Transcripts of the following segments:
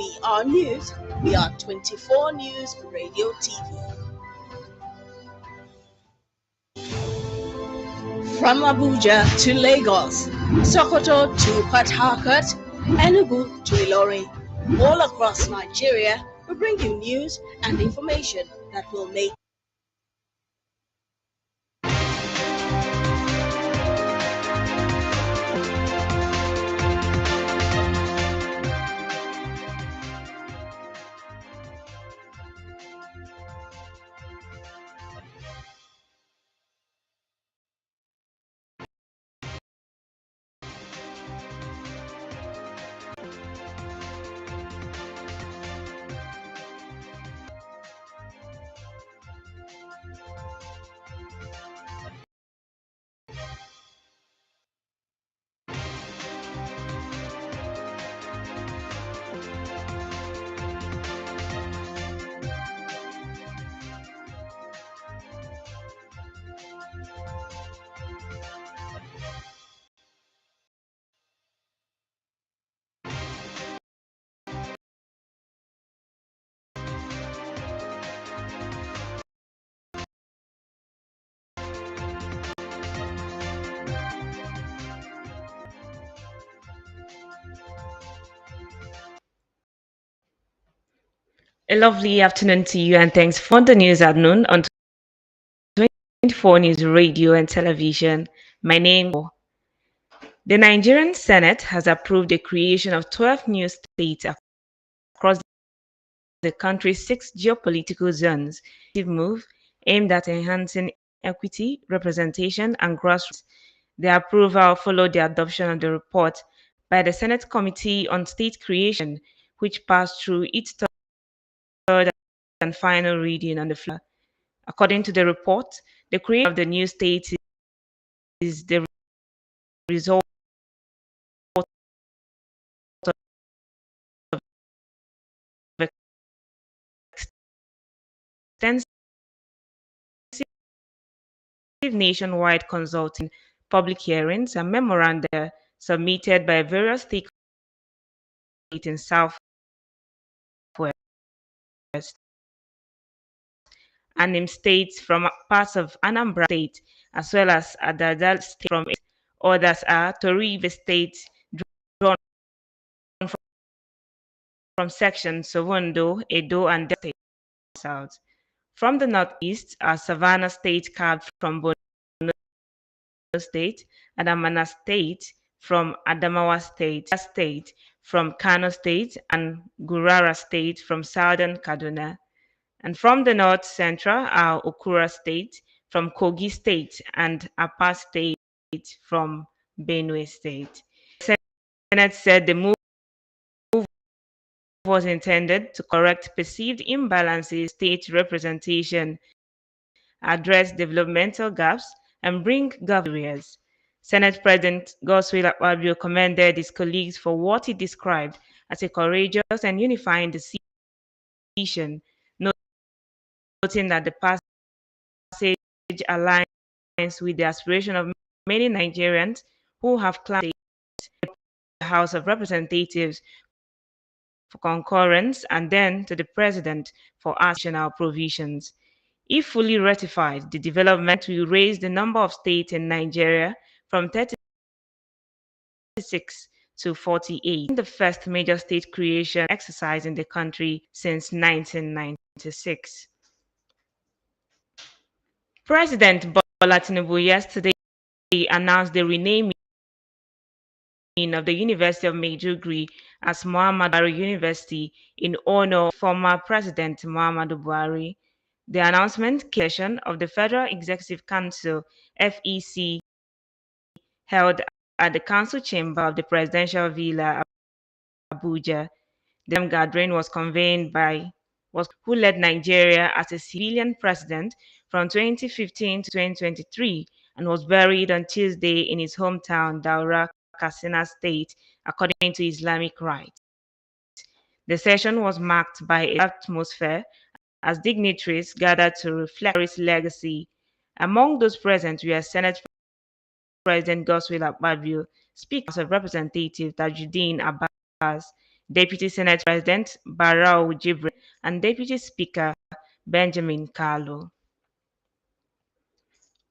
We are news. We are 24 News Radio TV. From Abuja to Lagos, Sokoto to Port Harcourt, Enugu to Ilorin, all across Nigeria, we bring you news and information that will make A lovely afternoon to you, and thanks for the news at noon on 24 News Radio and Television. My name is The Nigerian Senate has approved the creation of 12 new states across the country's 6 geopolitical zones. A move aimed at enhancing equity, representation, and grassroots. The approval followed the adoption of the report by the Senate Committee on State Creation, which passed through its third and final reading on the floor. According to the report, the creation of the new states is the result of extensive nationwide consulting, public hearings, and memoranda submitted by various stakeholders in Southwest and in states from parts of Anambra State, as well as Adadal State from it. Others are Toribe State, drawn from sections Sowondo, Edo, and Delta South. From the northeast are Savannah State carved from Borno State, Adamana State from Adamawa State from Kano State, and Gurara State from southern Kaduna. And from the north central are Okura State from Kogi State and Apa State from Benue State. The Senate said the move was intended to correct perceived imbalances in state representation, address developmental gaps, and bring governance. Senate President Godswill Akpabio commended his colleagues for what he described as a courageous and unifying decision, noting that the passage aligns with the aspiration of many Nigerians who have claimed the House of Representatives for concurrence and then to the President for additional provisions. If fully ratified, the development will raise the number of states in Nigeria from 36 to 48, the first major state creation exercise in the country since 1996. President Bola Tinubu yesterday announced the renaming of the University of Maiduguri as Muhammadu Buhari University in honor of former President Muhammadu Buhari. The announcement came of the Federal Executive Council (FEC) held at the Council Chamber of the Presidential Villa, Abuja. The gathering was convened by who led Nigeria as a civilian president from 2015 to 2023 and was buried on Tuesday in his hometown, Daura, Katsina State, according to Islamic rites. The session was marked by an atmosphere as dignitaries gathered to reflect his legacy. Among those present were Senate President Godswill Akpabio, Speaker of Representatives Tajuddin Abbas, Deputy Senate President Barrow Jibril, and Deputy Speaker Benjamin Kalu.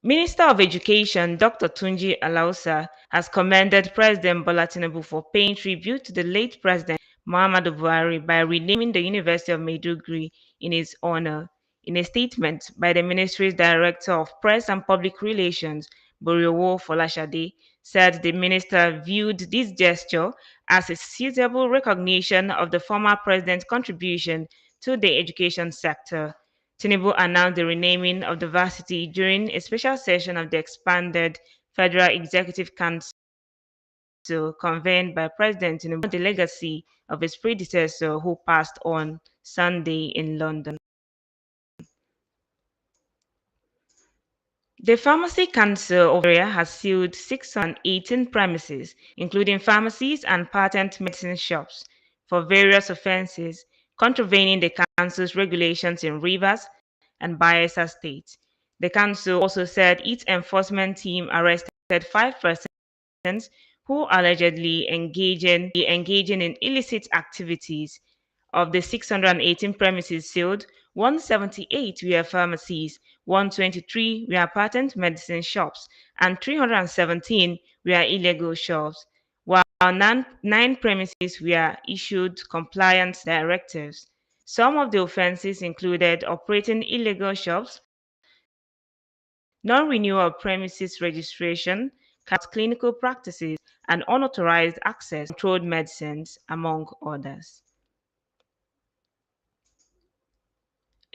Minister of Education Dr. Tunji Alausa has commended President Bola Tinubu for paying tribute to the late President Muhammadu Buhari by renaming the University of Maiduguri in his honor. In a statement by the ministry's Director of Press and Public Relations, Boriowo Folashade, said the minister viewed this gesture as a suitable recognition of the former president's contribution to the education sector. Tinubu announced the renaming of the varsity during a special session of the expanded Federal Executive Council convened by President Tinubu, the legacy of his predecessor who passed on Sunday in London. The Pharmacy Council of Nigeria has sealed 618 premises, including pharmacies and patent medicine shops, for various offences, contravening the council's regulations in Rivers and Bayelsa states. The council also said its enforcement team arrested 5 persons who allegedly engaging in illicit activities. Of the 618 premises sealed, 178 were pharmacies, 123 were patent medicine shops, and 317 were illegal shops, while nine premises were issued compliance directives. Some of the offenses included operating illegal shops, non-renewal of premises registration, clinical practices, and unauthorized access to controlled medicines, among others.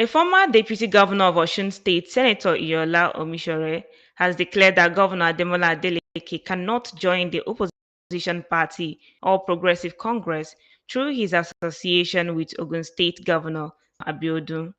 A former deputy governor of Osun State, Senator Iyola Omishore, has declared that Governor Ademola Adeleke cannot join the opposition party All Progressive Congress through his association with Ogun State Governor Abiodun.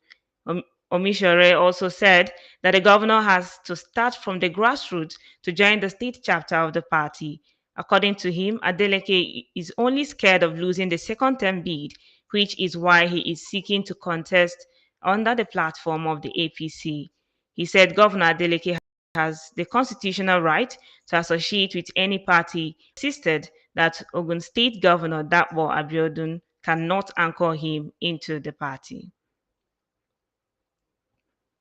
Omishore also said that the governor has to start from the grassroots to join the state chapter of the party. According to him, Adeleke is only scared of losing the second term bid, which is why he is seeking to contest under the platform of the APC. He said Governor Adeleke has the constitutional right to associate with any party, insisted that Ogun State Governor Dapo Abiodun cannot anchor him into the party.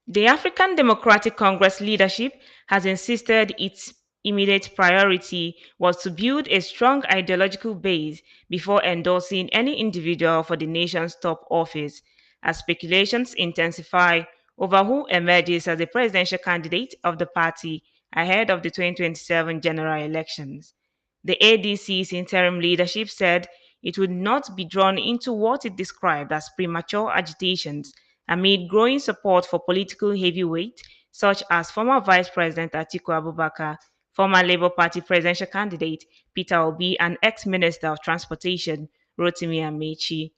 The African Democratic Congress leadership has insisted its immediate priority was to build a strong ideological base before endorsing any individual for the nation's top office, as speculations intensify over who emerges as the presidential candidate of the party ahead of the 2027 general elections. The ADC's interim leadership said it would not be drawn into what it described as premature agitations amid growing support for political heavyweights such as former Vice President Atiku Abubakar, former Labour Party presidential candidate Peter Obi, and ex-Minister of Transportation Rotimi Amechi.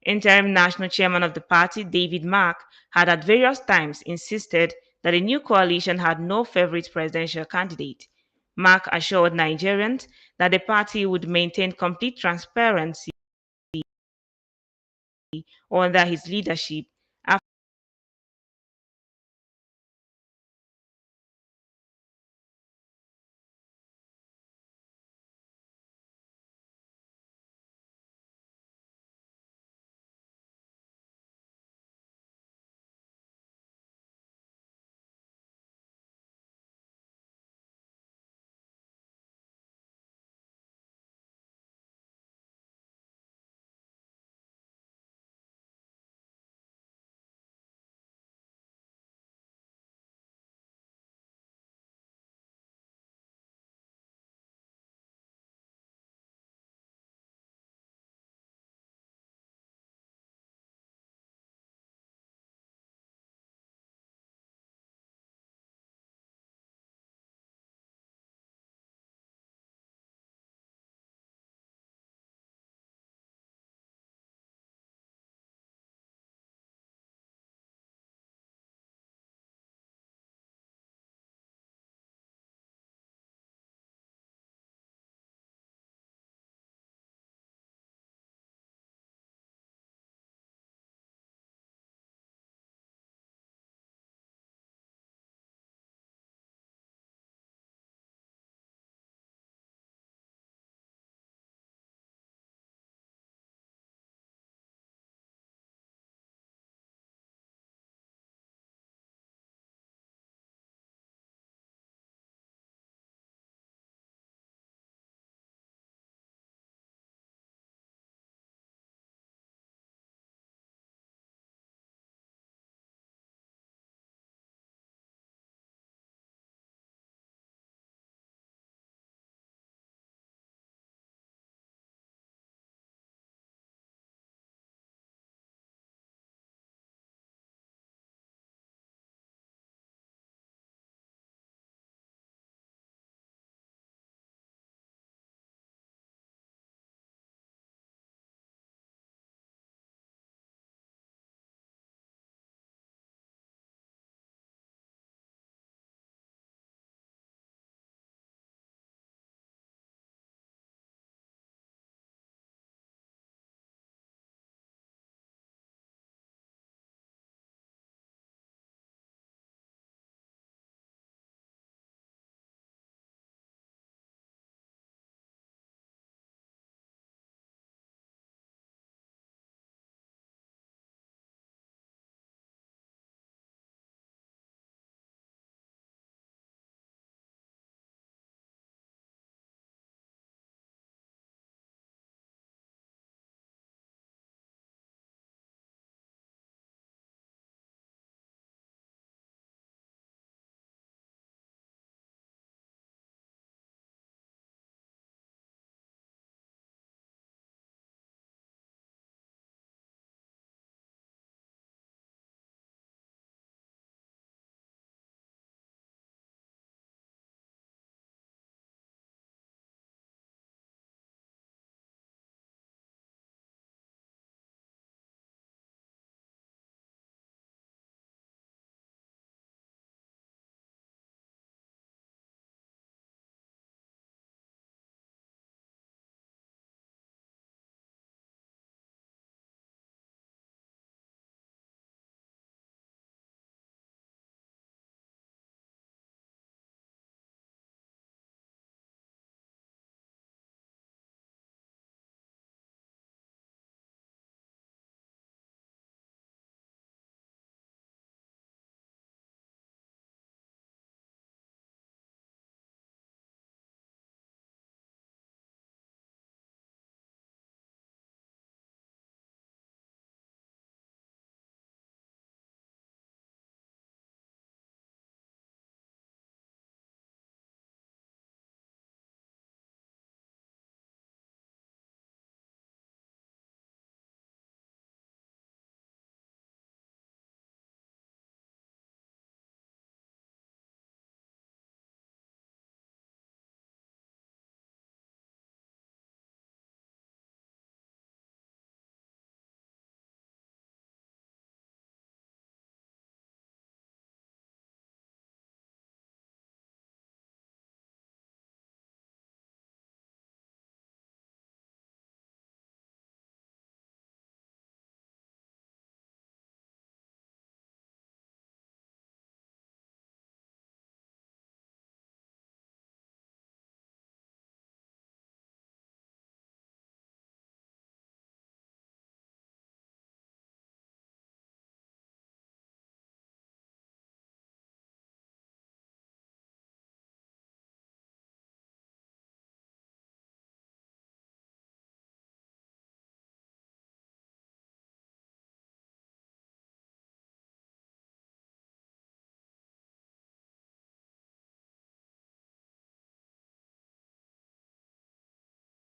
Interim national chairman of the party, David Mark, had at various times insisted that the new coalition had no favorite presidential candidate. Mark assured Nigerians that the party would maintain complete transparency under his leadership